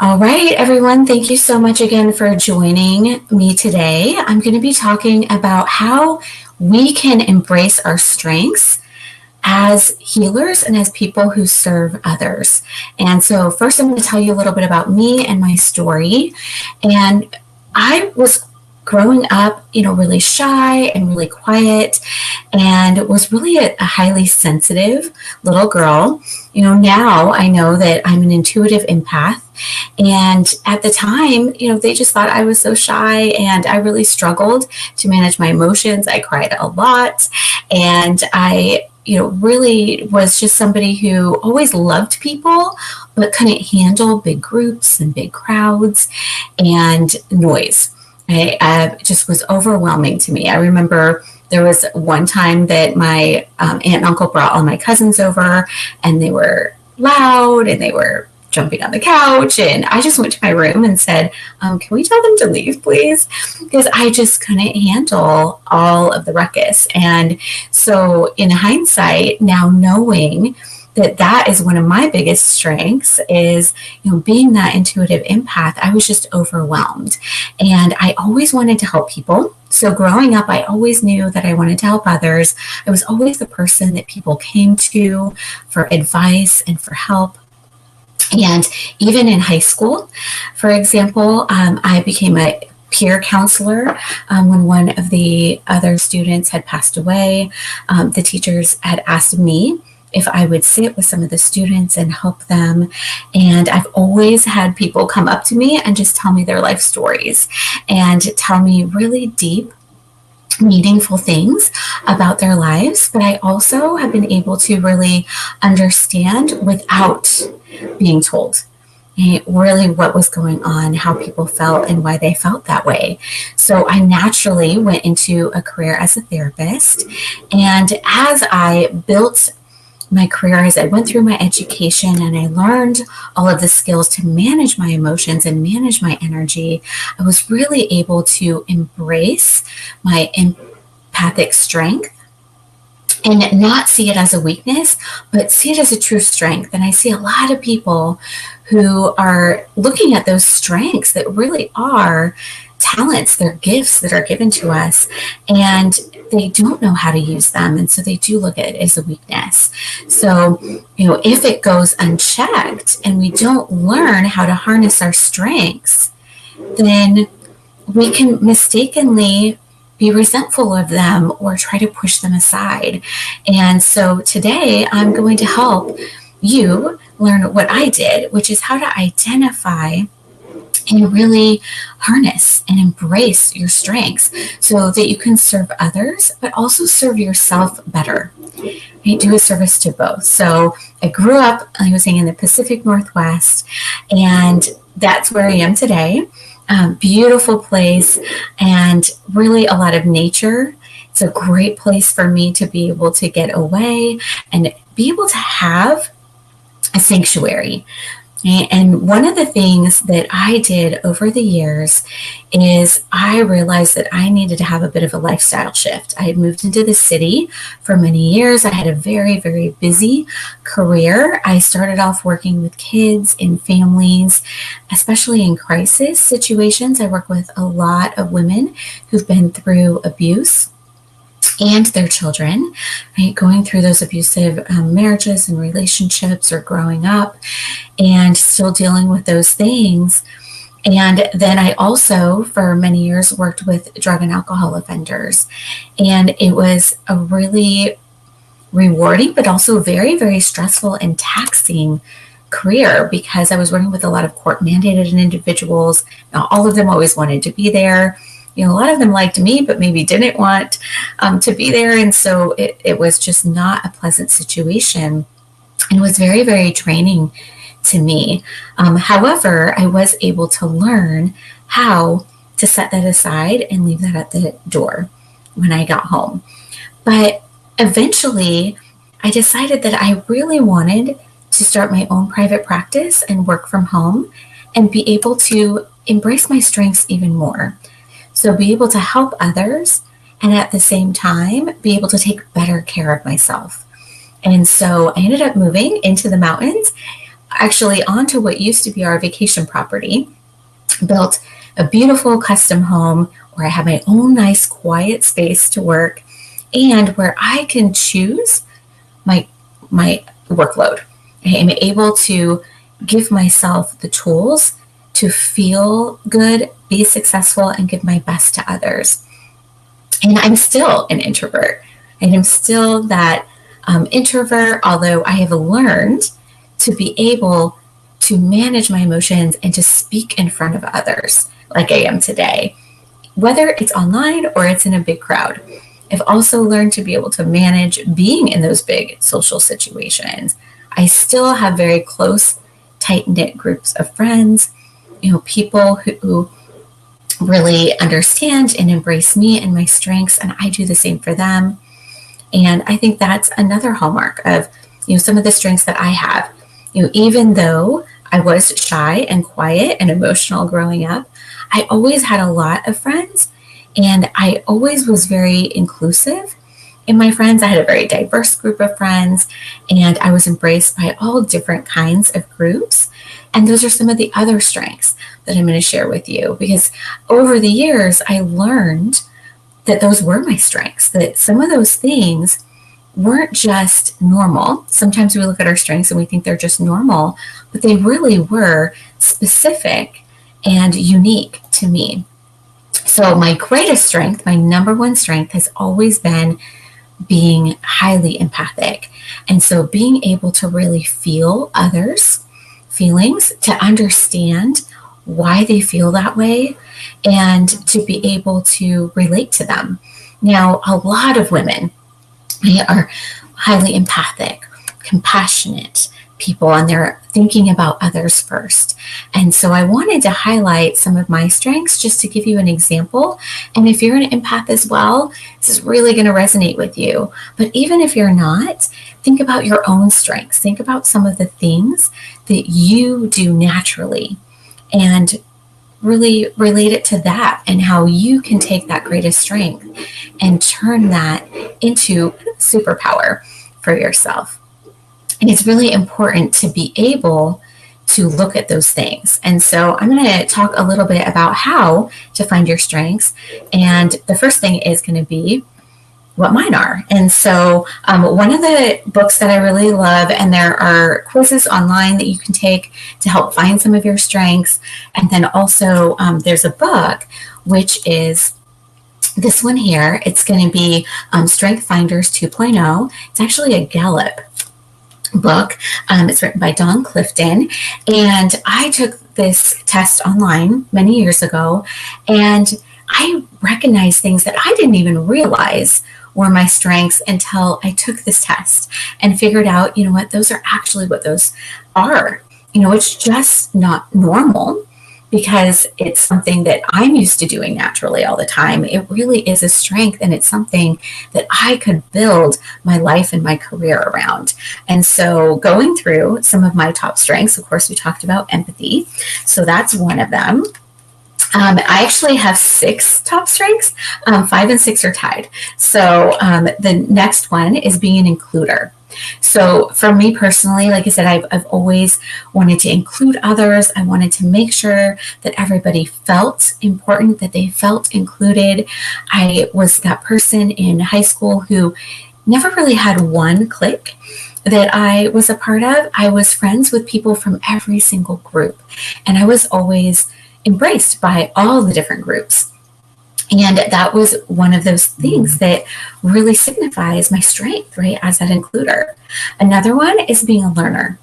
All right, everyone, thank you so much again for joining me today. I'm going to be talking about how we can embrace our strengths as healers and as people who serve others. And so first I'm going to tell you a little bit about me and my story. And I was growing up, really shy and really quiet, and was really a highly sensitive little girl. Now I know that I'm an intuitive empath. And at the time, they just thought I was so shy, and I really struggled to manage my emotions. I cried a lot, and I really was just somebody who always loved people, but couldn't handle big groups and big crowds and noise. It just was overwhelming to me. I remember there was one time that my aunt and uncle brought all my cousins over, and they were loud and they were jumping on the couch, and I just went to my room and said, can we tell them to leave, please? Because I just couldn't handle all of the ruckus. And so in hindsight, now knowing that is one of my biggest strengths is, being that intuitive empath, I was just overwhelmed. And I always wanted to help people. So growing up, I always knew that I wanted to help others. I was always the person that people came to for advice and for help. And even in high school, for example, I became a peer counselor when one of the other students had passed away. The teachers had asked me if I would sit with some of the students and help them. And I've always had people come up to me and just tell me their life stories and tell me really deep, meaningful things about their lives. But I also have been able to really understand without being told really what was going on, how people felt, and why they felt that way. So I naturally went into a career as a therapist. And as I built my career, as I went through my education and I learned all of the skills to manage my emotions and manage my energy, I was really able to embrace my empathic strength and not see it as a weakness, but see it as a true strength. And I see a lot of people who are looking at those strengths that really are talents, they're gifts that are given to us, and they don't know how to use them. And so they do look at it as a weakness. So, if it goes unchecked and we don't learn how to harness our strengths, then we can mistakenly be resentful of them or try to push them aside. And so today I'm going to help you learn what I did, which is how to identify and really harness and embrace your strengths so that you can serve others, but also serve yourself better. Right? Do a service to both. So I grew up, I was in the Pacific Northwest, and that's where I am today. Beautiful place and really a lot of nature. It's a great place for me to be able to get away and be able to have a sanctuary. And one of the things that I did over the years is I realized that I needed to have a bit of a lifestyle shift. I had moved into the city for many years. I had a very, very busy career. I started off working with kids and families, especially in crisis situations. I work with a lot of women who've been through abuse and their children, right, going through those abusive marriages and relationships or growing up and still dealing with those things. And then I also, for many years, worked with drug and alcohol offenders. And it was a really rewarding, but also very, very stressful and taxing career because I was working with a lot of court mandated individuals. Now, all of them always wanted to be there. A lot of them liked me, but maybe didn't want to be there. And so it was just not a pleasant situation. And it was very, very draining to me. However, I was able to learn how to set that aside and leave that at the door when I got home. But eventually, I decided that I really wanted to start my own private practice and work from home and be able to embrace my strengths even more. So be able to help others and at the same time be able to take better care of myself. And so I ended up moving into the mountains actually onto what used to be our vacation property, built a beautiful custom home where I have my own nice quiet space to work and where I can choose my workload. I am able to give myself the tools to feel good, be successful, and give my best to others. And I'm still an introvert. And I'm still that introvert, although I have learned to be able to manage my emotions and to speak in front of others like I am today, whether it's online or it's in a big crowd. I've also learned to be able to manage being in those big social situations. I still have very close, tight-knit groups of friends, people who really understand and embrace me and my strengths, and I do the same for them. And I think that's another hallmark of, some of the strengths that I have. Even though I was shy and quiet and emotional growing up, I always had a lot of friends, and I always was very inclusive in my friends. I had a very diverse group of friends, and I was embraced by all different kinds of groups. And those are some of the other strengths that I'm going to share with you, because over the years, I learned that those were my strengths, that some of those things weren't just normal. Sometimes we look at our strengths and we think they're just normal, but they really were specific and unique to me. So my greatest strength, my number one strength, has always been being highly empathic. And so being able to really feel others' feelings, to understand why they feel that way, and to be able to relate to them. Now, a lot of women, they are highly empathic, compassionate people, and they're thinking about others first. And so I wanted to highlight some of my strengths just to give you an example. And if you're an empath as well, this is really going to resonate with you. But even if you're not, think about your own strengths. Think about some of the things that you do naturally and really relate it to that, and how you can take that greatest strength and turn that into a superpower for yourself. And it's really important to be able to look at those things. And so I'm going to talk a little bit about how to find your strengths. And the first thing is going to be what mine are. And so one of the books that I really love, and there are quizzes online that you can take to help find some of your strengths. And then also there's a book, which is this one here. It's going to be Strength Finders 2.0. It's actually a Gallup book. It's written by Don Clifton. And I took this test online many years ago, and I recognized things that I didn't even realize were my strengths until I took this test and figured out, what, those are actually what those are. It's just not normal because it's something that I'm used to doing naturally all the time. It really is a strength, and it's something that I could build my life and my career around. And so going through some of my top strengths, of course, we talked about empathy. So that's one of them. I actually have 6 top strengths. 5 and 6 are tied. So the next one is being an includer. So for me personally, like I said, I've always wanted to include others. I wanted to make sure that everybody felt important, that they felt included. I was that person in high school who never really had one clique that I was a part of. I was friends with people from every single group, and I was always embraced by all the different groups. And that was one of those things that really signifies my strength, right, as that includer. Another one is being a learner.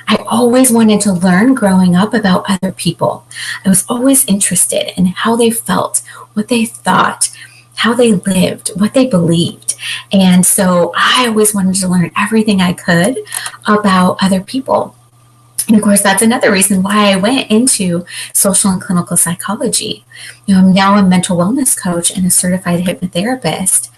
I always wanted to learn growing up about other people. I was always interested in how they felt, what they thought, how they lived, what they believed. And so I always wanted to learn everything I could about other people. And of course, that's another reason why I went into social and clinical psychology. I'm now a mental wellness coach and a certified hypnotherapist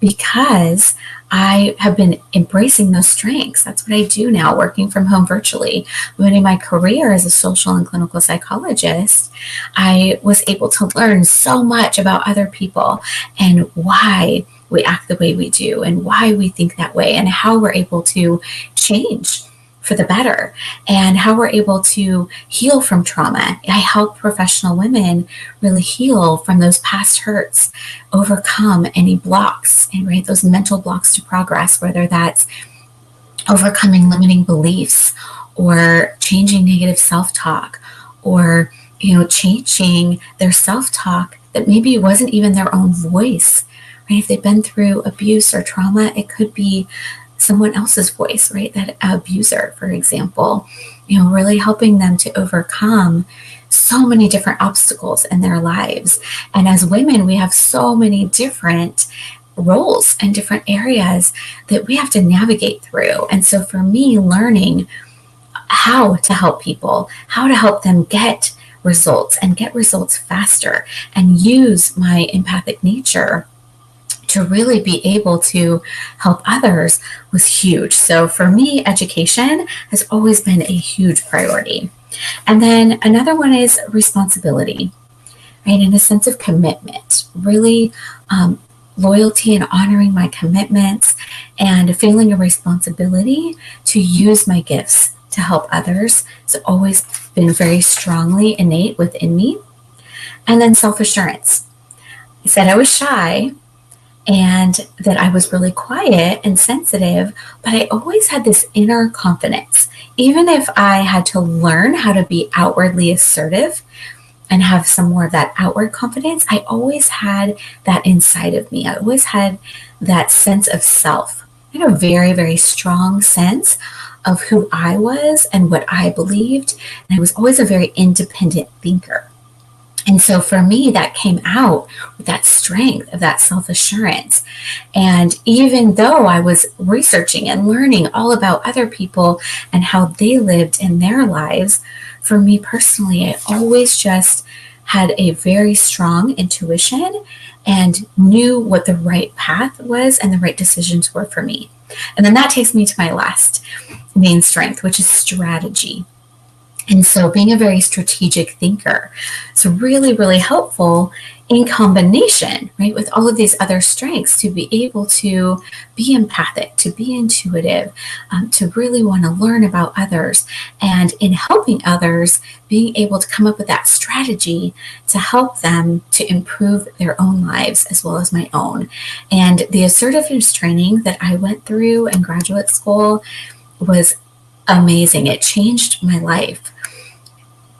because I have been embracing those strengths. That's what I do now, working from home virtually. But in my career as a social and clinical psychologist, I was able to learn so much about other people and why we act the way we do and why we think that way and how we're able to change for the better, and how we're able to heal from trauma. I help professional women really heal from those past hurts, overcome any blocks, and right, those mental blocks to progress, whether that's overcoming limiting beliefs or changing negative self-talk, or changing their self-talk that maybe wasn't even their own voice, right? If they've been through abuse or trauma, it could be someone else's voice, right? That abuser, for example, really helping them to overcome so many different obstacles in their lives. And as women, we have so many different roles and different areas that we have to navigate through. And so for me, learning how to help people, how to help them get results and get results faster, and use my empathic nature to really be able to help others was huge. So for me, education has always been a huge priority. And then another one is responsibility, right? And a sense of commitment, really loyalty and honoring my commitments, and feeling a responsibility to use my gifts to help others. It's always been very strongly innate within me. And then self-assurance. I said I was shy and that I was really quiet and sensitive, but I always had this inner confidence. Even if I had to learn how to be outwardly assertive and have some more of that outward confidence, I always had that inside of me. I always had that sense of self. I had a very, very strong sense of who I was and what I believed. And I was always a very independent thinker. And so for me, that came out with that strength of that self-assurance. And even though I was researching and learning all about other people and how they lived in their lives, for me personally, I always just had a very strong intuition and knew what the right path was and the right decisions were for me. And then that takes me to my last main strength, which is strategy. And so being a very strategic thinker is really, really helpful in combination, right, with all of these other strengths, to be able to be empathic, to be intuitive, to really want to learn about others, and in helping others, being able to come up with that strategy to help them to improve their own lives as well as my own. And the assertiveness training that I went through in graduate school was amazing. It changed my life.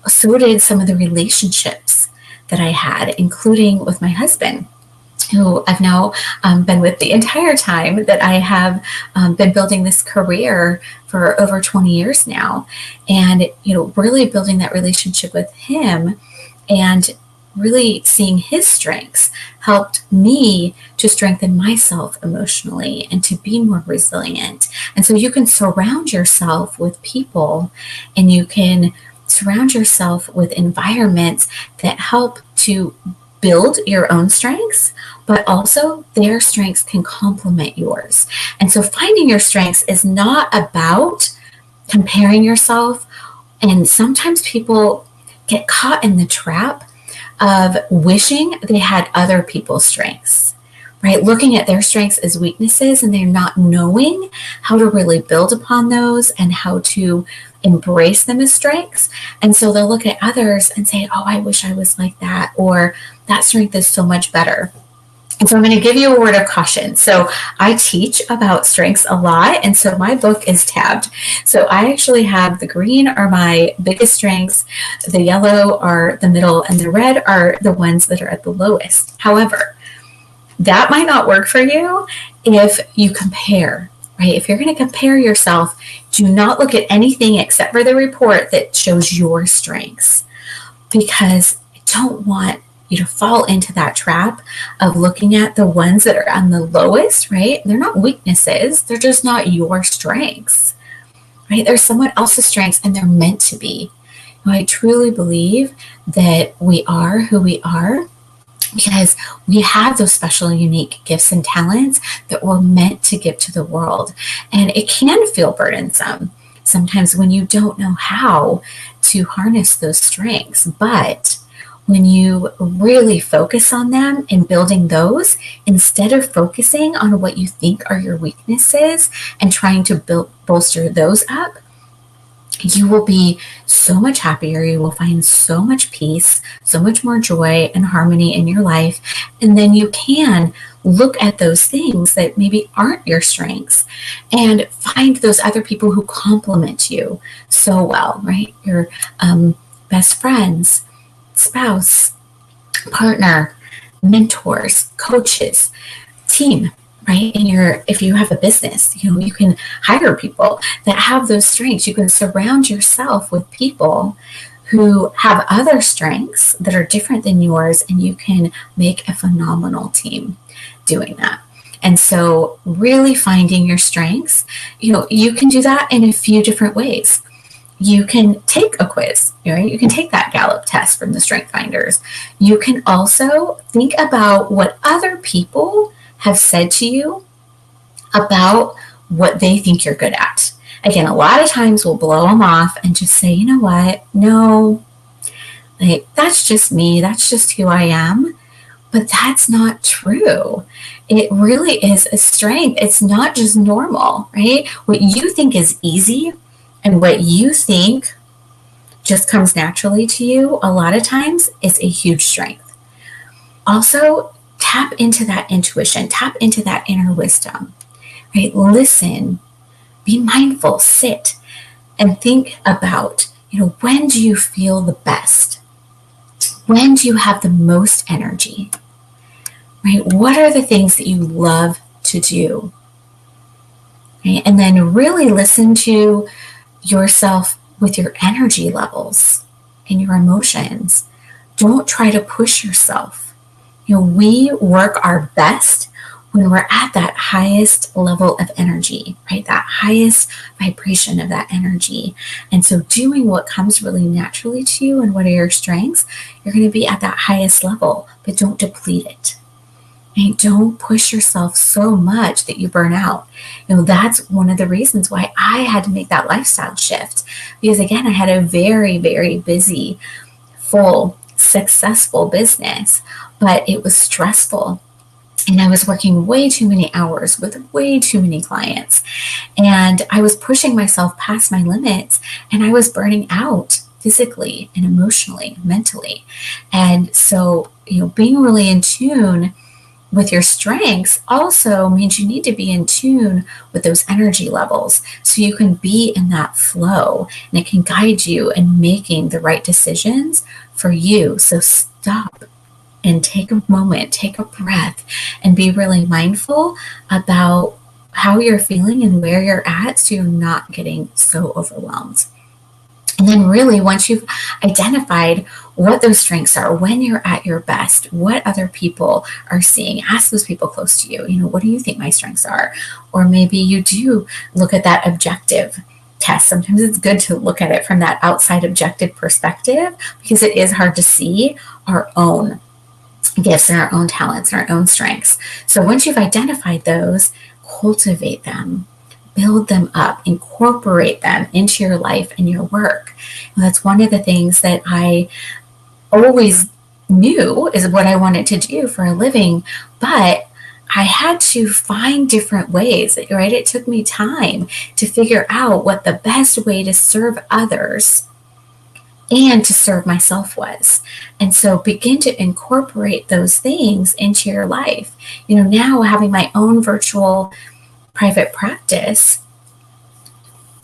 So did some of the relationships that I had, including with my husband, who I've now been with the entire time that I have been building this career for over 20 years now. And, really building that relationship with him and really seeing his strengths helped me to strengthen myself emotionally and to be more resilient. And so you can surround yourself with people, and you can surround yourself with environments that help to build your own strengths, but also their strengths can complement yours. And so finding your strengths is not about comparing yourself. And sometimes people get caught in the trap of wishing they had other people's strengths, right? Looking at their strengths as weaknesses, and they're not knowing how to really build upon those and how to embrace them as strengths. And so they'll look at others and say, oh, I wish I was like that, or that strength is so much better. And so I'm going to give you a word of caution. So I teach about strengths a lot, and so my book is tabbed. So I actually have the green are my biggest strengths, the yellow are the middle, and the red are the ones that are at the lowest. However, that might not work for you if you compare, right? If you're going to compare yourself, do not look at anything except for the report that shows your strengths, because I don't want you to fall into that trap of looking at the ones that are on the lowest, right? They're not weaknesses. They're just not your strengths, right? They're someone else's strengths, and they're meant to be. I truly believe that we are who we are because we have those special, unique gifts and talents that we're meant to give to the world. And it can feel burdensome sometimes when you don't know how to harness those strengths. But when you really focus on them and building those, instead of focusing on what you think are your weaknesses and trying to bolster those up, you will be so much happier. You will find so much peace, so much more joy and harmony in your life. And then you can look at those things that maybe aren't your strengths and find those other people who complement you so well, right? Your best friends, spouse, partner, mentors, coaches, team, right? And if you have a business, you can hire people that have those strengths. You can surround yourself with people who have other strengths that are different than yours, and you can make a phenomenal team doing that. And so really finding your strengths, you can do that in a few different ways. You can take a quiz, right? You can take that Gallup test from the Strength Finders. You can also think about what other people have said to you about what they think you're good at. Again, a lot of times we'll blow them off and just say, you know what? No, that's just me. That's just who I am. But that's not true. It really is a strength. It's not just normal, right? What you think is easy and what you think just comes naturally to you, a lot of times is a huge strength. Also, tap into that intuition, tap into that inner wisdom, right? Listen, be mindful, sit and think about, when do you feel the best? When do you have the most energy, right? What are the things that you love to do? Right? And then really listen to yourself with your energy levels and your emotions. Don't try to push yourself. We work our best when we're at that highest level of energy, right? That highest vibration of that energy. And so doing what comes really naturally to you and what are your strengths, you're going to be at that highest level, but don't deplete it. And don't push yourself so much that you burn out. That's one of the reasons why I had to make that lifestyle shift. Because again, I had a very, very busy, full, successful business, but it was stressful. And I was working way too many hours with way too many clients. And I was pushing myself past my limits, and I was burning out physically and emotionally, mentally. And so, being really in tune with your strengths also means you need to be in tune with those energy levels so you can be in that flow, and it can guide you in making the right decisions for you. So stop and take a moment, take a breath, and be really mindful about how you're feeling and where you're at so you're not getting so overwhelmed. And then really, once you've identified what those strengths are, when you're at your best, what other people are seeing, ask those people close to you, what do you think my strengths are? Or maybe you do look at that objective test. Sometimes it's good to look at it from that outside objective perspective because it is hard to see our own gifts and our own talents and our own strengths. So once you've identified those, cultivate them. Build them up, incorporate them into your life and your work. And that's one of the things that I always knew is what I wanted to do for a living, but I had to find different ways, right? It took me time to figure out what the best way to serve others and to serve myself was. And so begin to incorporate those things into your life. Now having my own virtual private practice,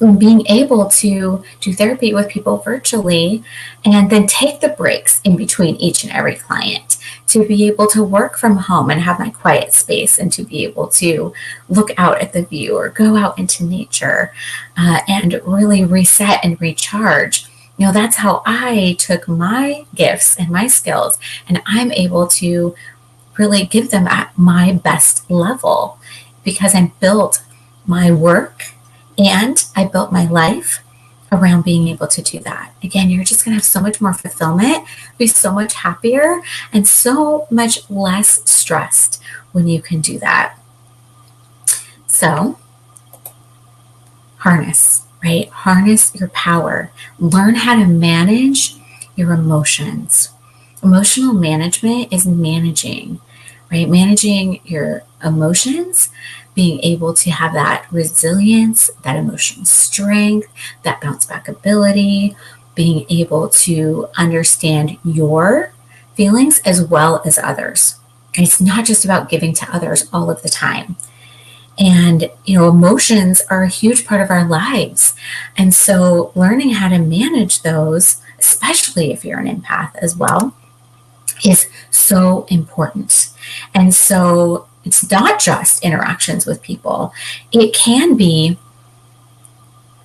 being able to do therapy with people virtually and then take the breaks in between each and every client to be able to work from home and have my quiet space and to be able to look out at the view or go out into nature and really reset and recharge. That's how I took my gifts and my skills and I'm able to really give them at my best level, because I built my work and I built my life around being able to do that. Again, you're just going to have so much more fulfillment, be so much happier, and so much less stressed when you can do that. So, harness, right? Harness your power. Learn how to manage your emotions. Emotional management is managing right? Managing your emotions, being able to have that resilience, that emotional strength, that bounce back ability, being able to understand your feelings as well as others. And it's not just about giving to others all of the time. And, emotions are a huge part of our lives. And so learning how to manage those, especially if you're an empath as well, is so important. And so it's not just interactions with people. It can be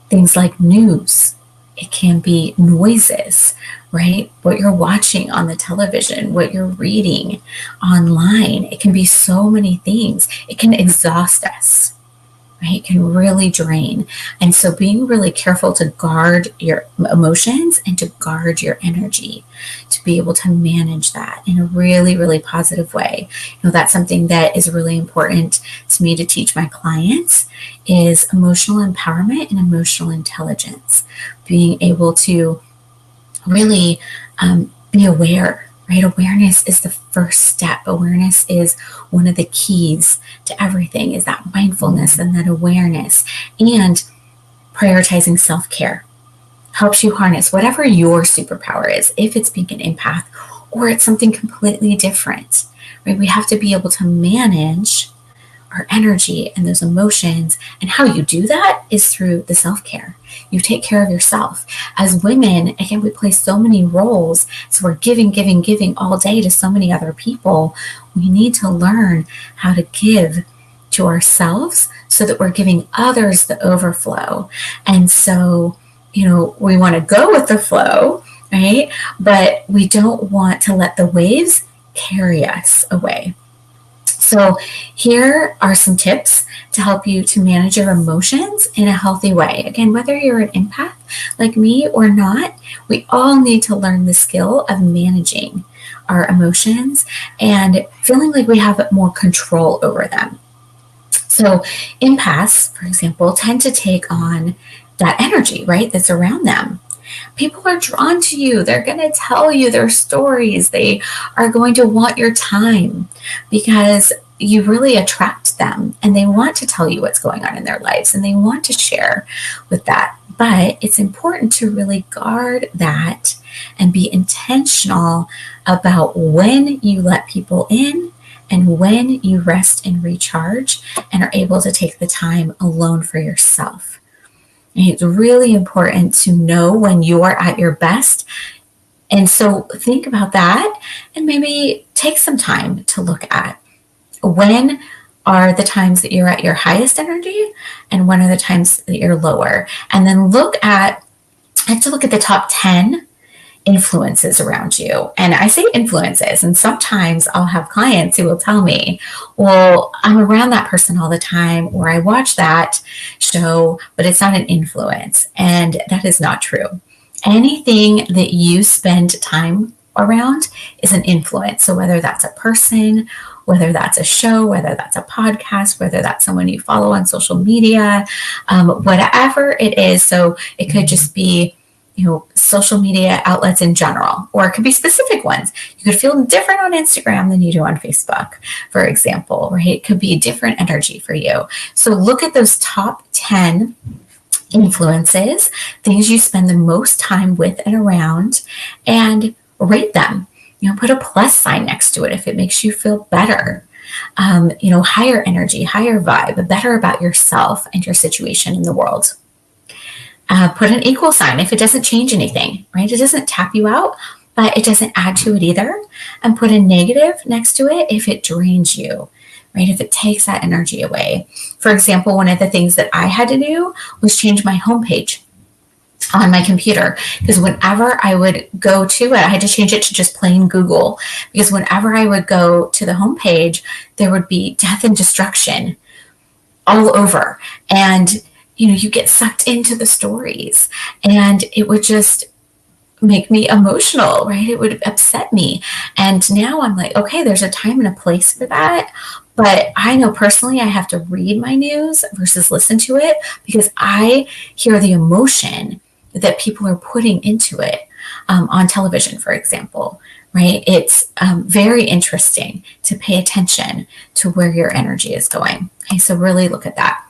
things like news. It can be noises, right? What you're watching on the television, what you're reading online. It can be so many things. It can exhaust us, right? It can really drain. And so being really careful to guard your emotions and to guard your energy, to be able to manage that in a really, really positive way. That's something that is really important to me to teach my clients is emotional empowerment and emotional intelligence. Being able to really be aware, right? Awareness is the first step. Awareness is one of the keys to everything, is that mindfulness and that awareness. And prioritizing self-care helps you harness whatever your superpower is, if it's being an empath or it's something completely different, right? We have to be able to manage our energy and those emotions. And how you do that is through the self-care. You take care of yourself. As women, again, we play so many roles. So we're giving all day to so many other people. We need to learn how to give to ourselves so that we're giving others the overflow. And so, we want to go with the flow, right? But we don't want to let the waves carry us away. So here are some tips to help you to manage your emotions in a healthy way. Again, whether you're an empath like me or not, we all need to learn the skill of managing our emotions and feeling like we have more control over them. So empaths, for example, tend to take on that energy, right, that's around them. People are drawn to you. They're going to tell you their stories. They are going to want your time because you really attract them and they want to tell you what's going on in their lives and they want to share with that. But it's important to really guard that and be intentional about when you let people in and when you rest and recharge and are able to take the time alone for yourself. It's really important to know when you're at your best. And so think about that and maybe take some time to look at when are the times that you're at your highest energy and when are the times that you're lower. And then I have to look at the top 10 influences around you. And I say influences, and sometimes I'll have clients who will tell me, well, I'm around that person all the time, or I watch that show, but it's not an influence. And that is not true. Anything that you spend time around is an influence. So whether that's a person, whether that's a show, whether that's a podcast, whether that's someone you follow on social media, whatever it is. So it could just be social media outlets in general, or it could be specific ones. You could feel different on Instagram than you do on Facebook, for example, right? It could be a different energy for you. So look at those top 10 influences, things you spend the most time with and around, and rate them. Put a plus sign next to it if it makes you feel better. Higher energy, higher vibe, better about yourself and your situation in the world. Put an equal sign if it doesn't change anything, right? It doesn't tap you out, but it doesn't add to it either. And put a negative next to it if it drains you, right? If it takes that energy away. For example, one of the things that I had to do was change my homepage on my computer, because whenever I would go to it, I had to change it to just plain Google, because whenever I would go to the homepage, there would be death and destruction all over. And you get sucked into the stories and it would just make me emotional, right? It would upset me. And now I'm like, okay, there's a time and a place for that. But I know personally I have to read my news versus listen to it, because I hear the emotion that people are putting into it on television, for example, right? It's very interesting to pay attention to where your energy is going. Okay, so really look at that.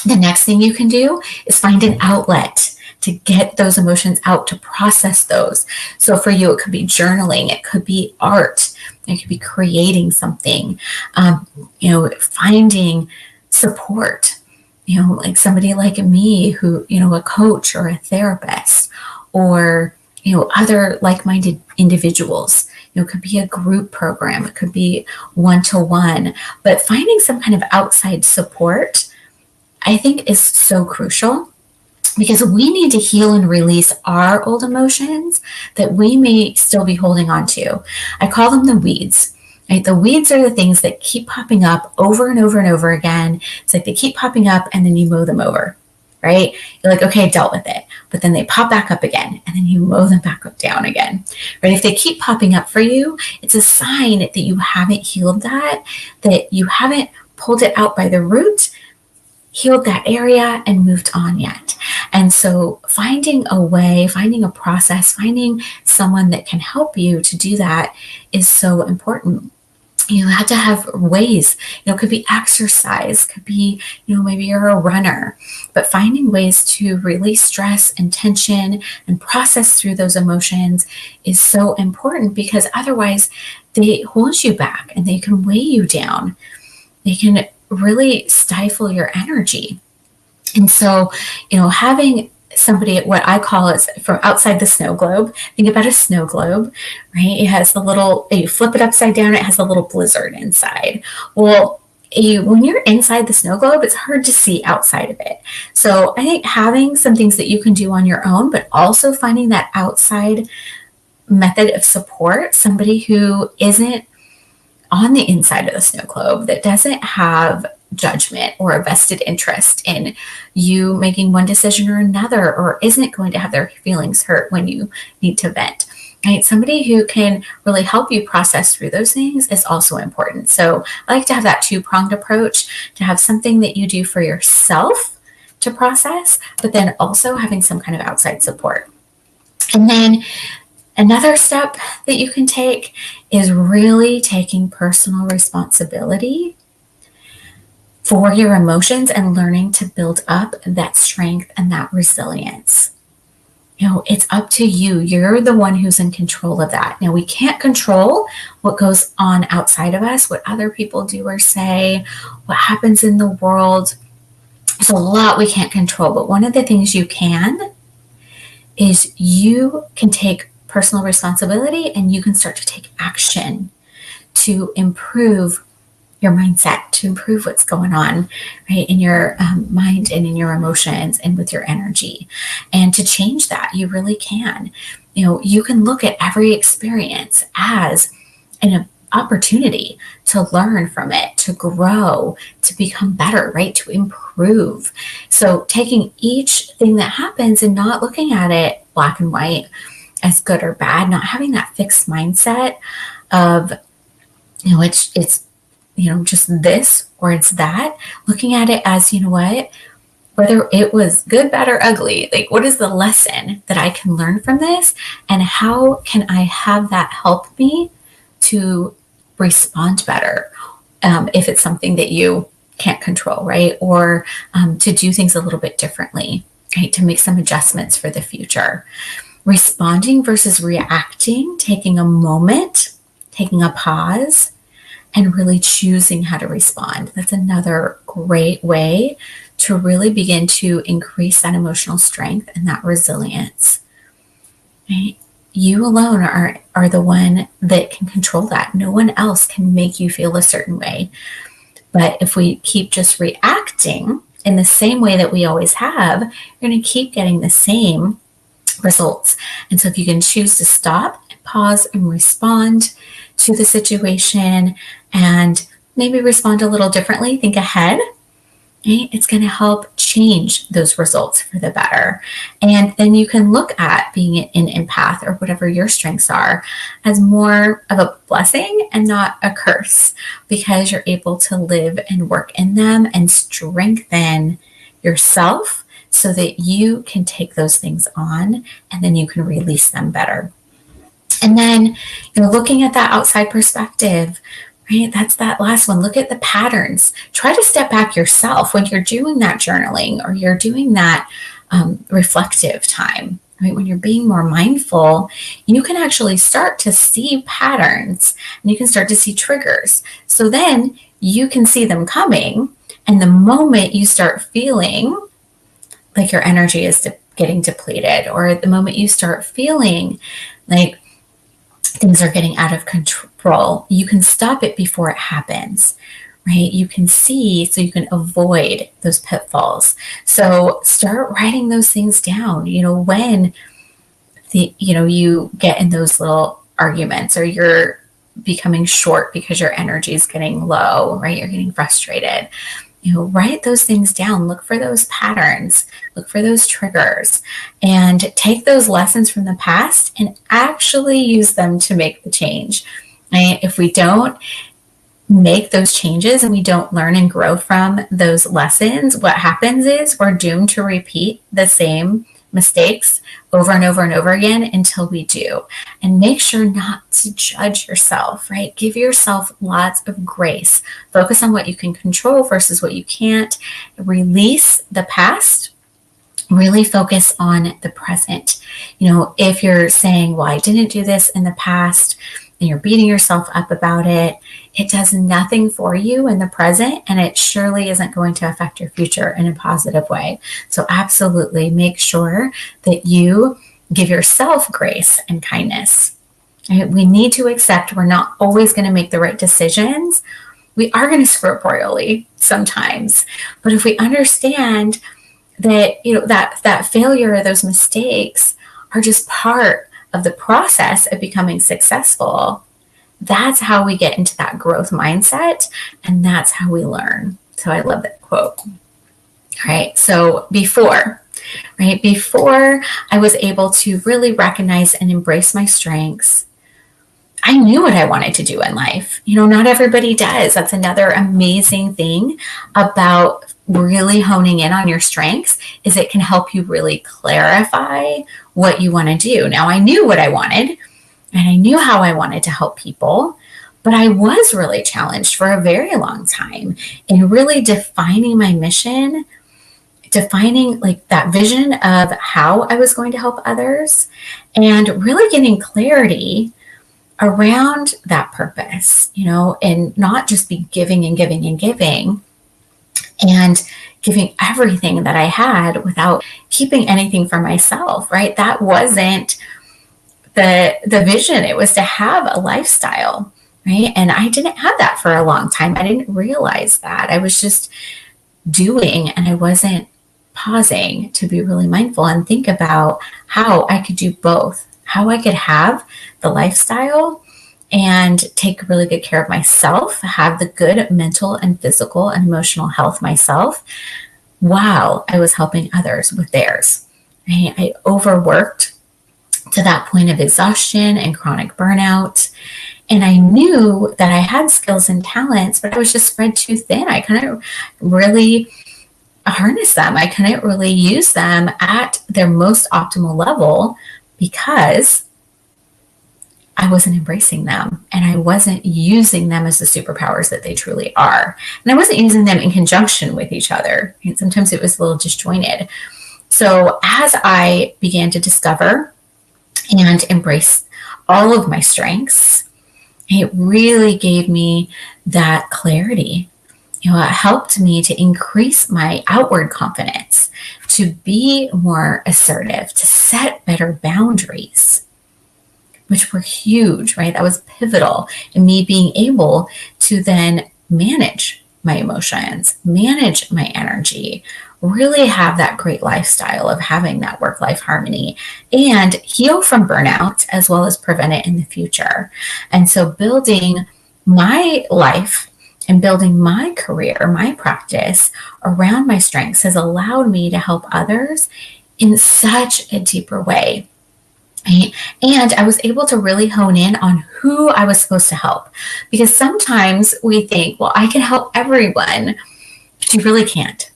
The next thing you can do is find an outlet to get those emotions out, to process those. So for you, it could be journaling, it could be art, it could be creating something, finding support, like somebody like me who, a coach or a therapist, or, other like-minded individuals. It could be a group program, it could be one-to-one, but finding some kind of outside support, I think, is so crucial, because we need to heal and release our old emotions that we may still be holding on to. I call them the weeds. Right? The weeds are the things that keep popping up over and over and over again. It's like they keep popping up and then you mow them over, right? You're like, okay, I dealt with it. But then they pop back up again and then you mow them back up down again, right? If they keep popping up for you, it's a sign that you haven't healed that you haven't pulled it out by the root, healed that area, and moved on yet. And so finding a way, finding a process, finding someone that can help you to do that is so important. You have to have ways, it could be exercise, could be, maybe you're a runner, but finding ways to release stress and tension and process through those emotions is so important, because otherwise they hold you back and they can weigh you down. They can really stifle your energy. And so, having somebody, what I call is from outside the snow globe. Think about a snow globe, right? It has you flip it upside down, it has a little blizzard inside. Well, when you're inside the snow globe, it's hard to see outside of it. So I think having some things that you can do on your own, but also finding that outside method of support, somebody who isn't on the inside of the snow globe, that doesn't have judgment or a vested interest in you making one decision or another, or isn't going to have their feelings hurt when you need to vent. Right? Somebody who can really help you process through those things is also important. So I like to have that two-pronged approach, to have something that you do for yourself to process, but then also having some kind of outside support. And then another step that you can take is really taking personal responsibility for your emotions and learning to build up that strength and that resilience. It's up to you. You're the one who's in control of that. Now, we can't control what goes on outside of us, what other people do or say, what happens in the world. There's a lot we can't control, but one of the things you can is you can take personal responsibility and you can start to take action to improve your mindset, to improve what's going on, right, in your mind and in your emotions and with your energy. And to change that, you really can. You can look at every experience as an opportunity to learn from it, to grow, to become better, right, to improve. So taking each thing that happens and not looking at it black and white as good or bad, not having that fixed mindset of, it's just this or it's that, looking at it as, whether it was good, bad, or ugly, like, what is the lesson that I can learn from this? And how can I have that help me to respond better if it's something that you can't control, right? Or to do things a little bit differently, right? To make some adjustments for the future. Responding versus reacting, taking a moment, taking a pause, and really choosing how to respond. That's another great way to really begin to increase that emotional strength and that resilience. Right? You alone are the one that can control that. No one else can make you feel a certain way. But if we keep just reacting in the same way that we always have, you're going to keep getting the same results. And so if you can choose to stop and pause and respond to the situation and maybe respond a little differently, think ahead, right? It's going to help change those results for the better. And then you can look at being an empath or whatever your strengths are as more of a blessing and not a curse, because you're able to live and work in them and strengthen yourself so that you can take those things on and then you can release them better. And then, looking at that outside perspective, right? That's that last one. Look at the patterns. Try to step back yourself when you're doing that journaling or you're doing that reflective time, right? When you're being more mindful, you can actually start to see patterns and you can start to see triggers. So then you can see them coming. And the moment you start feeling like your energy is getting depleted, or the moment you start feeling like things are getting out of control, you can stop it before it happens, right? You can see, so you can avoid those pitfalls. So start writing those things down, when you get in those little arguments or you're becoming short because your energy is getting low, right? You're getting frustrated. Write those things down, look for those patterns, look for those triggers, and take those lessons from the past and actually use them to make the change. Right? If we don't make those changes and we don't learn and grow from those lessons, what happens is we're doomed to repeat the same mistakes over and over and over again until we do. And make sure not to judge yourself, right? Give yourself lots of grace. Focus on what you can control versus what you can't. Release the past. Really focus on the present. If you're saying, well, I didn't do this in the past, and you're beating yourself up about it, it does nothing for you in the present, and it surely isn't going to affect your future in a positive way. So absolutely make sure that you give yourself grace and kindness. Right? We need to accept we're not always going to make the right decisions. We are going to screw up royally sometimes. But if we understand that, that failure or those mistakes are just part of the process of becoming successful, that's how we get into that growth mindset, and that's how we learn. So I love that quote. All right. So before I was able to really recognize and embrace my strengths, I knew what I wanted to do in life. Not everybody does. That's another amazing thing about really honing in on your strengths, is it can help you really clarify what you want to do. Now, I knew what I wanted and I knew how I wanted to help people, but I was really challenged for a very long time in really defining my mission, defining like that vision of how I was going to help others, and really getting clarity around that purpose, and not just be giving and giving and giving and giving everything that I had without keeping anything for myself, right? That wasn't the vision. It was to have a lifestyle, right? And I didn't have that for a long time. I didn't realize that. I was just doing, and I wasn't pausing to be really mindful and think about how I could do both, how I could have the lifestyle and take really good care of myself, have the good mental and physical and emotional health myself while I was helping others with theirs. Right? I overworked to that point of exhaustion and chronic burnout. And I knew that I had skills and talents, but I was just spread too thin. I couldn't really harness them. I couldn't really use them at their most optimal level because I wasn't embracing them and I wasn't using them as the superpowers that they truly are. And I wasn't using them in conjunction with each other. And sometimes it was a little disjointed. So as I began to discover and embrace all of my strengths, it really gave me that clarity. It helped me to increase my outward confidence, to be more assertive, to set better boundaries, which were huge, right? That was pivotal in me being able to then manage my emotions, manage my energy, really have that great lifestyle of having that work-life harmony and heal from burnout as well as prevent it in the future. And so building my life and building my career, my practice around my strengths has allowed me to help others in such a deeper way. And I was able to really hone in on who I was supposed to help. Because sometimes we think, well, I can help everyone, but you really can't,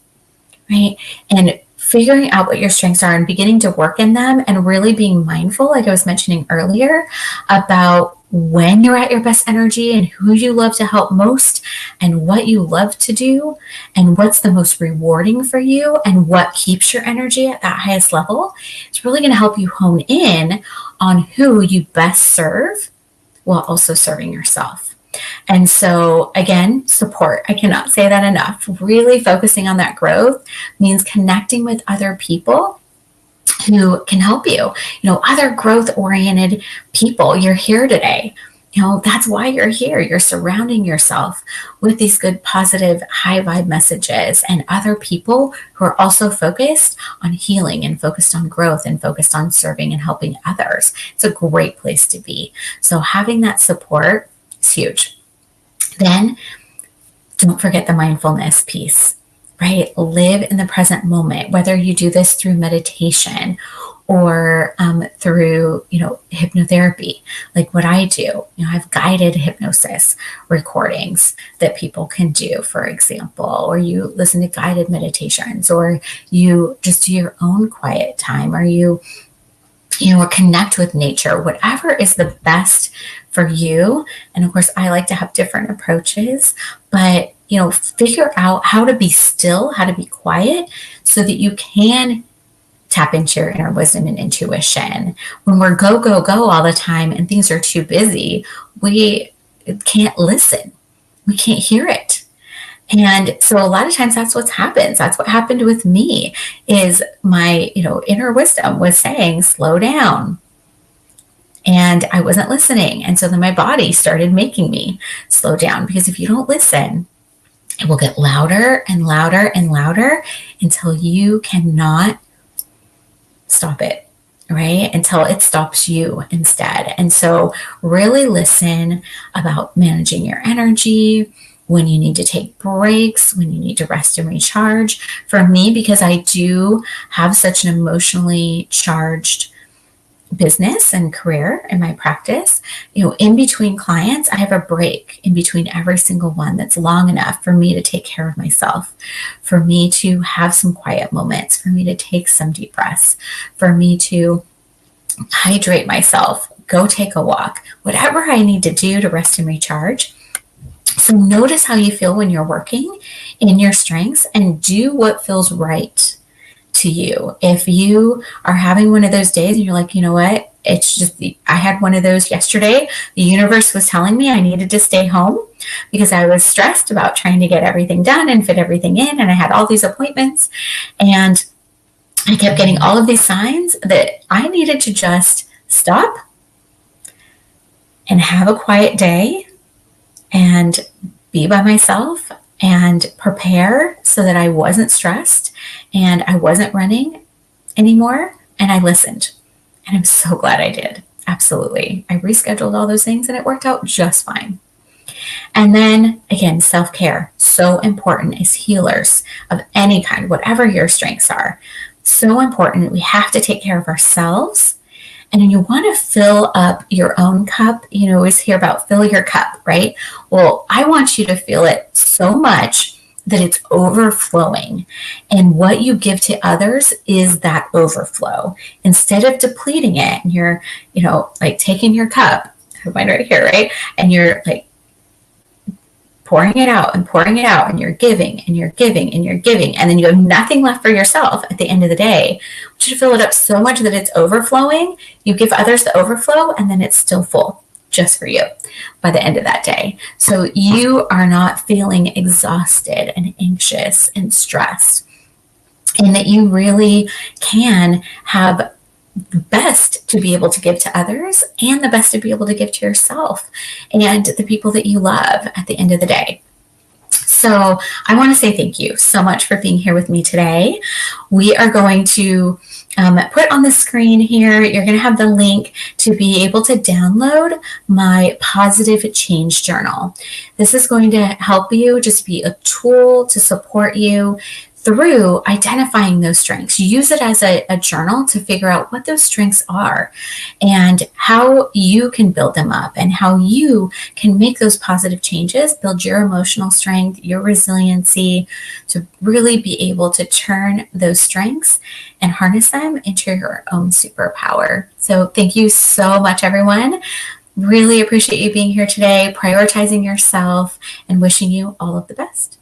right? And figuring out what your strengths are and beginning to work in them, and really being mindful, like I was mentioning earlier, about when you're at your best energy and who you love to help most and what you love to do and what's the most rewarding for you and what keeps your energy at that highest level. It's really going to help you hone in on who you best serve while also serving yourself. And so again, support. I cannot say that enough. Really focusing on that growth means connecting with other people who can help you, other growth-oriented people. You're here today. That's why you're here. You're surrounding yourself with these good, positive, high vibe messages and other people who are also focused on healing and focused on growth and focused on serving and helping others. It's a great place to be. So having that support is huge. Then don't forget the mindfulness piece, right? Live in the present moment, whether you do this through meditation or through, hypnotherapy, like what I do. I have guided hypnosis recordings that people can do, for example, or you listen to guided meditations, or you just do your own quiet time, or you or connect with nature, whatever is the best for you. And of course, I like to have different approaches, but figure out how to be still, how to be quiet, so that you can tap into your inner wisdom and intuition. When we're go, go, go all the time and things are too busy, we can't listen. We can't hear it. And so a lot of times that's what happens. That's what happened with me, is my, inner wisdom was saying, slow down. And I wasn't listening. And so then my body started making me slow down, because if you don't listen, it will get louder and louder and louder until you cannot stop it, right? Until it stops you instead. And so really listen about managing your energy, when you need to take breaks, when you need to rest and recharge. For me, because I do have such an emotionally charged business and career in my practice, in between clients, I have a break in between every single one that's long enough for me to take care of myself, for me to have some quiet moments, for me to take some deep breaths, for me to hydrate myself, go take a walk, whatever I need to do to rest and recharge. So notice how you feel when you're working in your strengths, and do what feels right to you. If you are having one of those days and you're like, you know what, it's just, I had one of those yesterday. The universe was telling me I needed to stay home because I was stressed about trying to get everything done and fit everything in. And I had all these appointments, and I kept getting all of these signs that I needed to just stop and have a quiet day and be by myself and prepare so that I wasn't stressed and I wasn't running anymore. And I listened. And I'm so glad I did. Absolutely. I rescheduled all those things and it worked out just fine. And then again, self-care, so important as healers of any kind, whatever your strengths are. So important. We have to take care of ourselves. And you want to fill up your own cup. You always hear about fill your cup, right? Well, I want you to fill it so much that it's overflowing. And what you give to others is that overflow. Instead of depleting it, and you're, like taking your cup, I have mine right here, right? And you're like pouring it out and you're giving and you're giving and you're giving, and then you have nothing left for yourself at the end of the day. I want you to fill it up so much that it's overflowing. You give others the overflow, and then it's still full just for you by the end of that day. So you are not feeling exhausted and anxious and stressed, and that you really can have the best to be able to give to others and the best to be able to give to yourself and the people that you love at the end of the day. So I want to say thank you so much for being here with me today. We are going to put on the screen here, you're going to have the link to be able to download my positive change journal. This is going to help you just be a tool to support you through identifying those strengths. You use it as a journal to figure out what those strengths are and how you can build them up and how you can make those positive changes, build your emotional strength, your resiliency, to really be able to turn those strengths and harness them into your own superpower. So thank you so much, everyone. Really appreciate you being here today, prioritizing yourself, and wishing you all of the best.